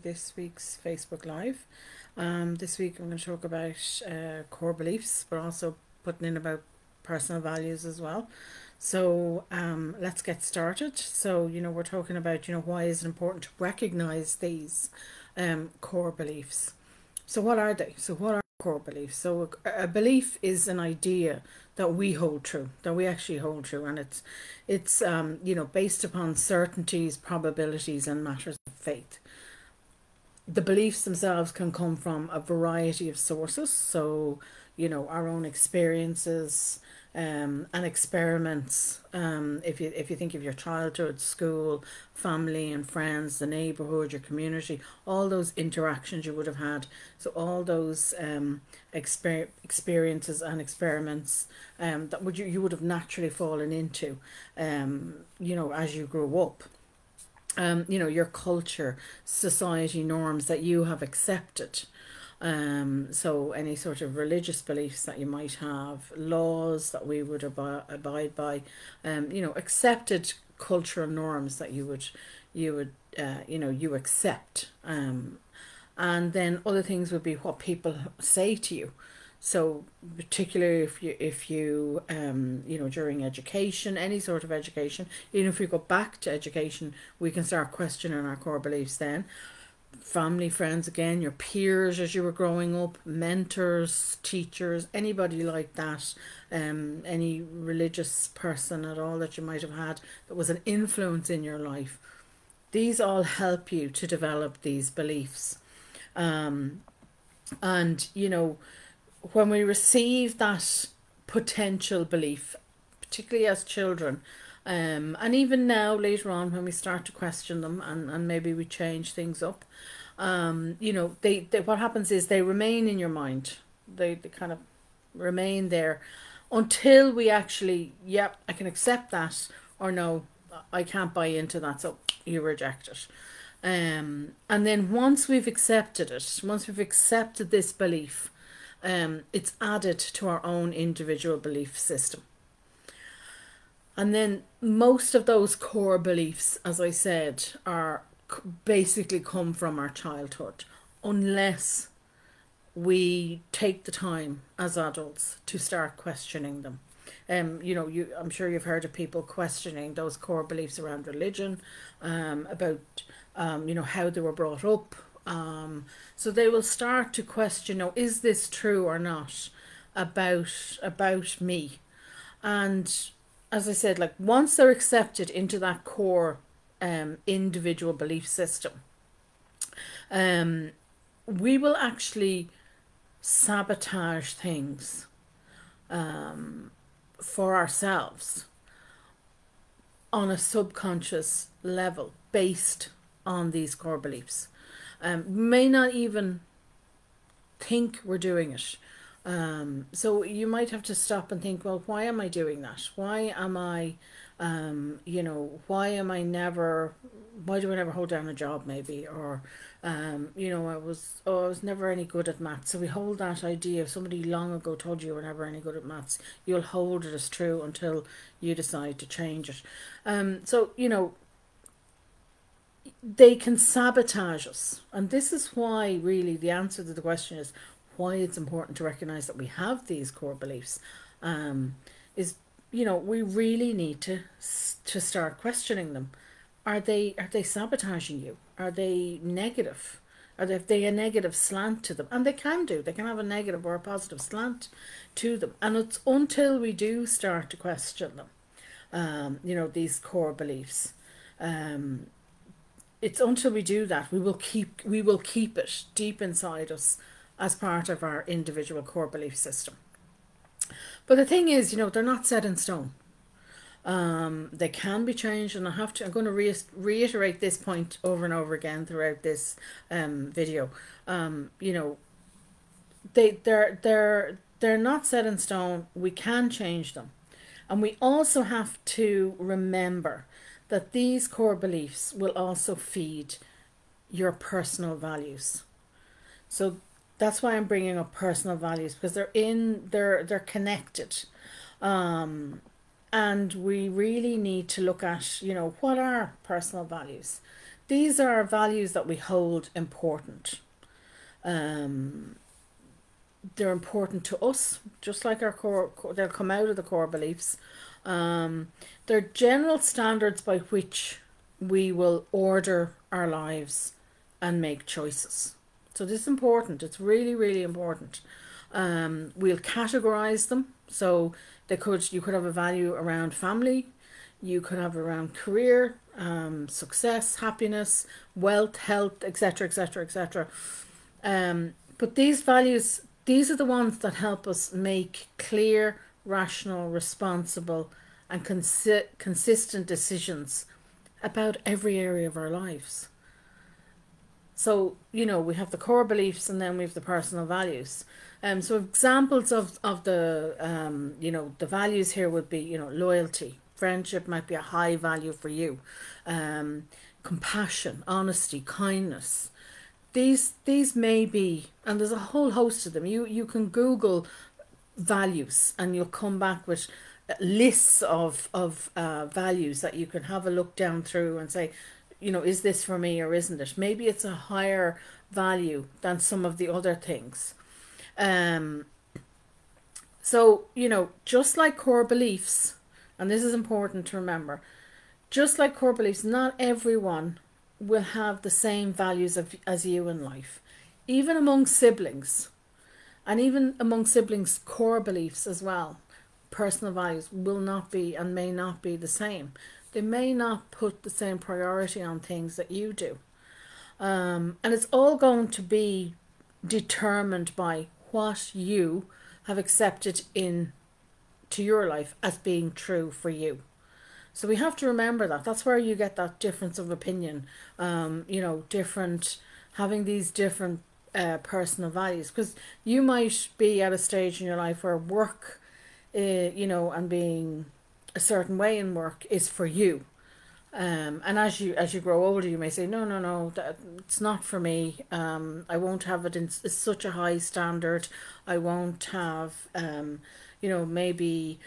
This week's Facebook Live. This week I'm going to talk about core beliefs, but also putting in about personal values as well. So let's get started. So, we're talking about, why is it important to recognize these core beliefs? So, what are they? So, what are core beliefs? So, a belief is an idea that we hold true, that we actually hold true, and it's based upon certainties, probabilities, and matters of faith. The beliefs themselves can come from a variety of sources. So, our own experiences and experiments. If you think of your childhood, school, family and friends, the neighborhood, your community, all those interactions you would have had. So all those experiences and experiments that you would have naturally fallen into, as you grew up. Your culture, society norms that you have accepted. So any sort of religious beliefs that you might have, laws that we would abide by, accepted cultural norms that you accept. And then other things would be what people say to you. So particularly if you during education, any sort of education, even if we go back to education, we can start questioning our core beliefs then. Family, friends, again, your peers as you were growing up, mentors, teachers, anybody like that, any religious person at all that you might have had that was an influence in your life. These all help you to develop these beliefs. And when we receive that potential belief, particularly as children, and even now later on when we start to question them and maybe we change things up, they what happens is they remain in your mind. They kind of remain there until we actually, yep, I can accept that, or no, I can't buy into that, so you reject it. And then once we've accepted it, once we've accepted this belief, it's added to our own individual belief system. And then most of those core beliefs, as I said, are basically come from our childhood, unless we take the time as adults to start questioning them. I'm sure you've heard of people questioning those core beliefs around religion, about how they were brought up. So they will start to question, is this true or not about me? And as I said, like once they're accepted into that core individual belief system, we will actually sabotage things for ourselves on a subconscious level based on these core beliefs. May not even think we're doing it. So you might have to stop and think, well, why am I doing that? Why am I, why do I never hold down a job maybe? Or, I was never any good at maths. So we hold that idea. If somebody long ago told you were never any good at maths, you'll hold it as true until you decide to change it. They can sabotage us. And this is why really the answer to the question is why it's important to recognize that we have these core beliefs, is, we really need to start questioning them. Are they sabotaging you? Are they negative? Are they a negative slant to them? And they can have a negative or a positive slant to them. And it's until we do start to question them, these core beliefs, it's until we do that we will keep it deep inside us as part of our individual core belief system. But the thing is, they're not set in stone. They can be changed, and I'm going to reiterate this point over and over again throughout this video. They're not set in stone. We can change them, and we also have to remember that these core beliefs will also feed your personal values. So that's why I'm bringing up personal values, because they're connected. And we really need to look at, what are personal values? these are values that we hold important. They're important to us, just like our core, they'll come out of the core beliefs. They're general standards by which we will order our lives and make choices. So this is important. It's really, really important. We'll categorize them. So you could have a value around family, you could have around career, success, happiness, wealth, health, etc., etc., etc. But these values, these are the ones that help us make clear, rational, responsible, and consistent decisions about every area of our lives. So, you know, we have the core beliefs and then we have the personal values. So examples of the, you know, the values here would be, you know, loyalty. Friendship might be a high value for you. Compassion, honesty, kindness. These may be, and there's a whole host of them. You can Google values and you'll come back with lists of values that you can have a look down through and say, you know, is this for me or isn't it? Maybe it's a higher value than some of the other things. So, you know, just like core beliefs, and this is important to remember, just like core beliefs, not everyone will have the same values as you in life. Even among siblings, and even among siblings' core beliefs as well, personal values will not be and may not be the same. They may not put the same priority on things that you do. And it's all going to be determined by what you have accepted into your life as being true for you. So we have to remember that. That's where you get that difference of opinion, you know, having these different personal values. Because you might be at a stage in your life where work, you know, and being a certain way in work is for you. And as you grow older, you may say, no, it's not for me. I won't have it in such a high standard. I won't have, you know, maybe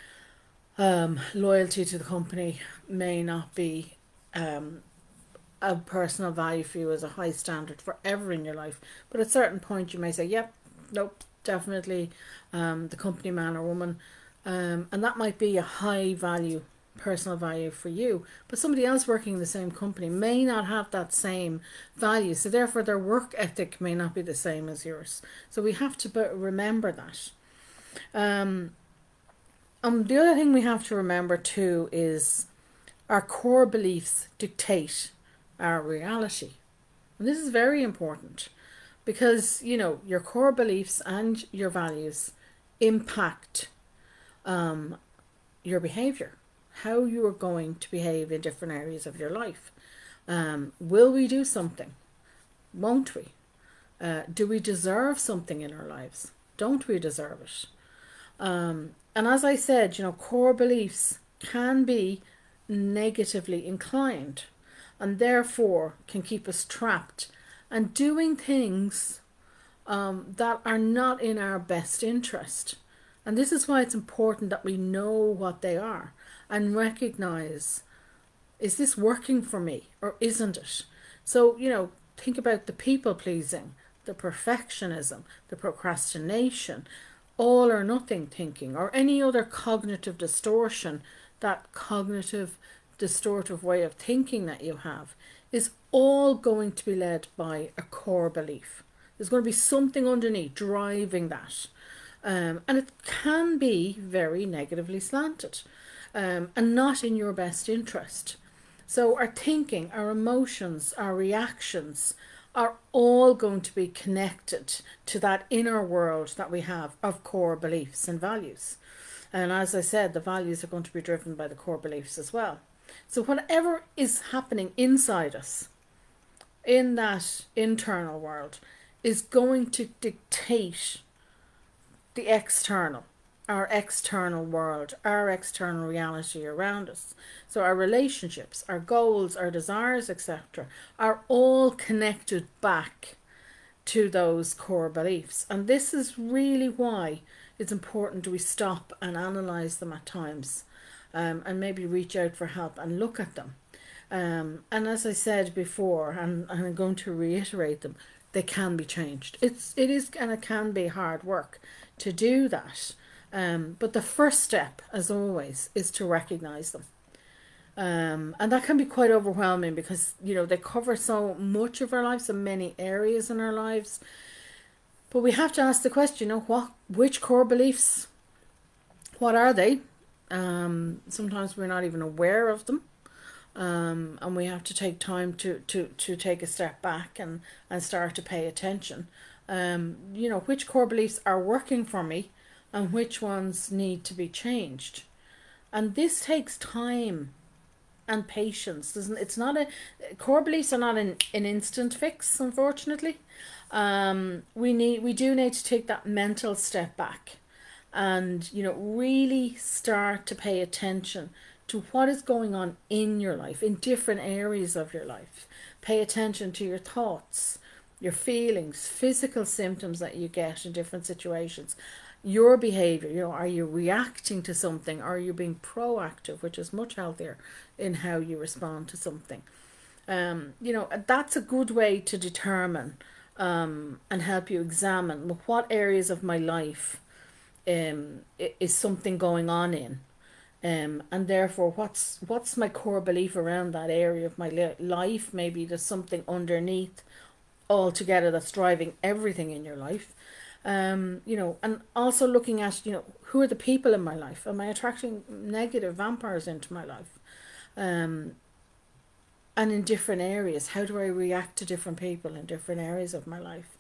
loyalty to the company may not be a personal value for you as a high standard forever in your life. But at a certain point, you may say, yep, nope, definitely the company man or woman. And that might be a high value, personal value for you, but somebody else working in the same company may not have that same value, so therefore their work ethic may not be the same as yours. So we have to remember that. The other thing we have to remember too is our core beliefs dictate our reality, and this is very important because, you know, your core beliefs and your values impact your behavior, how you are going to behave in different areas of your life. Will we do something? Won't we? Do we deserve something in our lives? Don't we deserve it? And as I said, you know, core beliefs can be negatively inclined and therefore can keep us trapped and doing things that are not in our best interest. And this is why it's important that we know what they are and recognize, is this working for me or isn't it? So, you know, think about the people pleasing, the perfectionism, the procrastination, all or nothing thinking, or any other cognitive distortion. That cognitive distortive way of thinking that you have is all going to be led by a core belief. There's going to be something underneath driving that. And it can be very negatively slanted and not in your best interest. So our thinking, our emotions, our reactions are all going to be connected to that inner world that we have of core beliefs and values. And as I said, the values are going to be driven by the core beliefs as well. So whatever is happening inside us, in that internal world, is going to dictate the external, our external world, our external reality around us. So our relationships, our goals, our desires, etc., are all connected back to those core beliefs. And this is really why it's important we stop and analyze them at times, and maybe reach out for help and look at them. And as I said before, and I'm going to reiterate them, they can be changed. It is and it can be hard work to do that. But the first step, as always, is to recognize them. And that can be quite overwhelming because, they cover so much of our lives, so many areas in our lives. But we have to ask the question, which core beliefs, what are they? Sometimes we're not even aware of them. And we have to take time to take a step back and start to pay attention. Which core beliefs are working for me and which ones need to be changed. And this takes time and patience. It's not core beliefs are not an instant fix, unfortunately. We do need to take that mental step back and really start to pay attention to what is going on in your life, in different areas of your life. Pay attention to your thoughts, your feelings, physical symptoms that you get in different situations, your behavior. Are you reacting to something? Are you being proactive, which is much healthier in how you respond to something? That's a good way to determine and help you examine what areas of my life is something going on in. And therefore, what's my core belief around that area of my life? Maybe there's something underneath altogether that's driving everything in your life. And also looking at, who are the people in my life? Am I attracting negative vampires into my life? And in different areas, how do I react to different people in different areas of my life?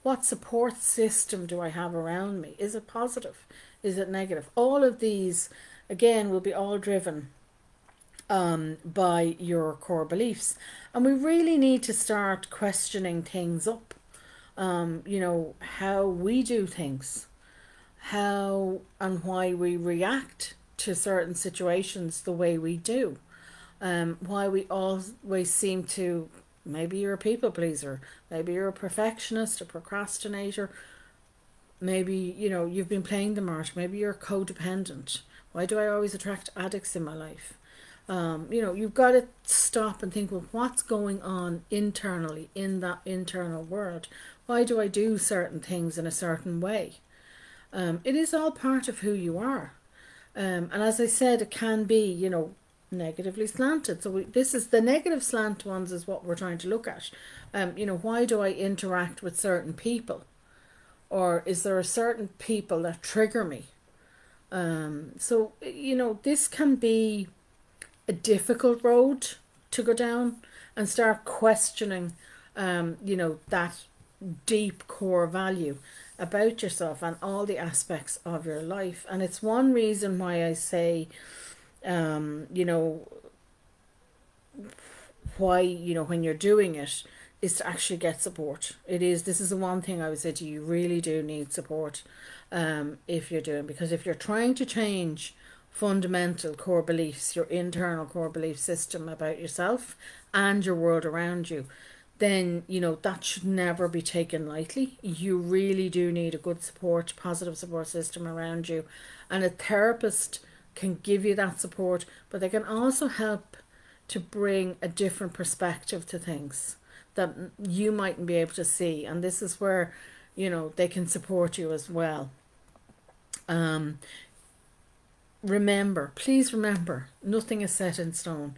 What support system do I have around me? Is it positive? Is it negative? All of these, again, will be all driven by your core beliefs. And we really need to start questioning things up. How we do things, how and why we react to certain situations the way we do, why we always seem to, maybe you're a people pleaser, maybe you're a perfectionist, a procrastinator, maybe, you've been playing the march, maybe you're codependent. Why do I always attract addicts in my life? You've got to stop and think, well, what's going on internally in that internal world? Why do I do certain things in a certain way? It is all part of who you are. And as I said, it can be, negatively slanted. So this is the negative slant ones is what we're trying to look at. Why do I interact with certain people? Or is there a certain people that trigger me? So, this can be a difficult road to go down and start questioning, that deep core value about yourself and all the aspects of your life. And it's one reason why I say, when you're doing it, is to actually get support. This is the one thing I would say to you, you really do need support if you're doing, because if you're trying to change fundamental core beliefs, your internal core belief system about yourself and your world around you, then that should never be taken lightly. You really do need a good support, positive support system around you, and a therapist can give you that support, but they can also help to bring a different perspective to things that you mightn't be able to see, and this is where they can support you as well. Please remember, nothing is set in stone.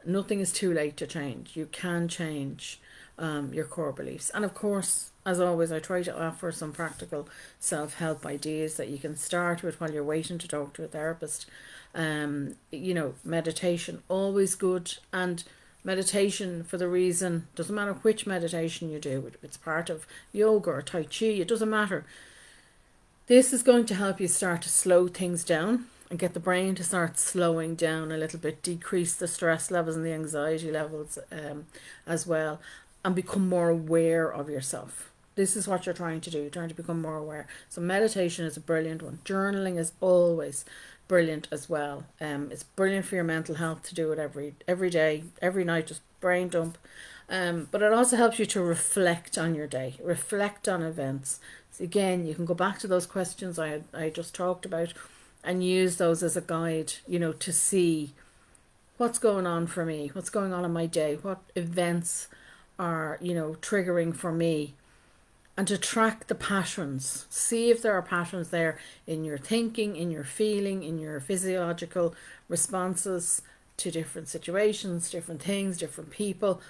Nothing is too late to change. You can change your core beliefs. And of course, as always, I try to offer some practical self-help ideas that you can start with while you're waiting to talk to a therapist. Meditation, always good. And meditation, for the reason, doesn't matter which meditation you do, it's part of yoga or Tai Chi, it doesn't matter. This is going to help you start to slow things down and get the brain to start slowing down a little bit, decrease the stress levels and the anxiety levels as well, and become more aware of yourself. This is what you're trying to do, trying to become more aware. So meditation is a brilliant one. Journaling is always brilliant as well. It's brilliant for your mental health to do it every day, every night, just brain dump. But it also helps you to reflect on your day, reflect on events. So again, you can go back to those questions I just talked about and use those as a guide, to see what's going on for me, what's going on in my day, what events are, you know, triggering for me, and to track the patterns. See if there are patterns there in your thinking, in your feeling, in your physiological responses to different situations, different things, different people,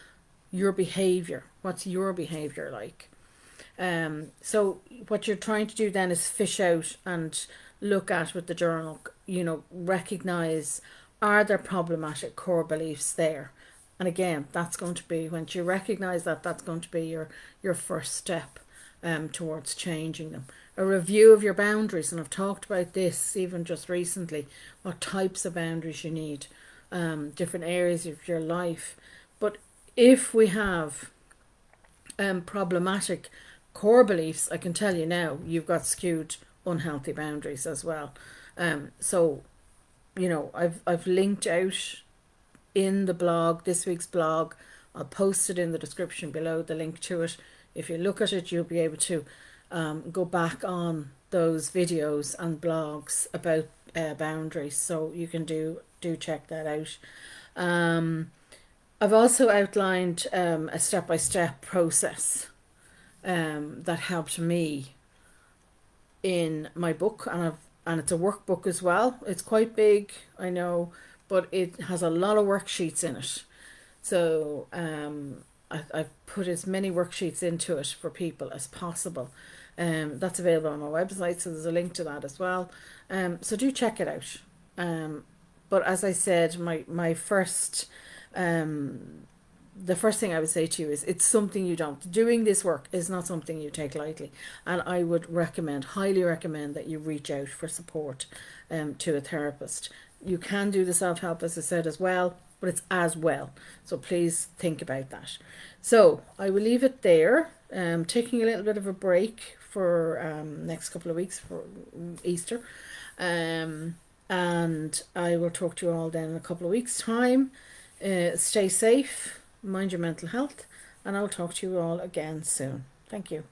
your behavior. What's your behavior like? So what you're trying to do then is fish out and look at with the journal, you know, recognize, are there problematic core beliefs there? And again, that's going to be, once you recognize that, that's going to be your first step towards changing them. A review of your boundaries, and I've talked about this even just recently, what types of boundaries you need, different areas of your life. But if we have problematic core beliefs, I can tell you now, you've got skewed, unhealthy boundaries as well. So, you know, I've linked out in the blog, this week's blog. I'll post it in the description below, the link to it. If you look at it, you'll be able to go back on those videos and blogs about boundaries. So you can do check that out. I've also outlined a step-by-step process that helped me in my book, and it's a workbook as well. It's quite big, I know, but it has a lot of worksheets in it. So I've put as many worksheets into it for people as possible. That's available on my website, so there's a link to that as well. So do check it out. But as I said, my first the first thing I would say to you is, it's something you don't, doing this work is not something you take lightly, and I would highly recommend that you reach out for support to a therapist. You can do the self-help, as I said, as well, but it's as well, so please think about that. So I will leave it there, taking a little bit of a break for next couple of weeks for Easter, and I will talk to you all then in a couple of weeks' time. Stay safe, mind your mental health, and I'll talk to you all again soon. Thank you.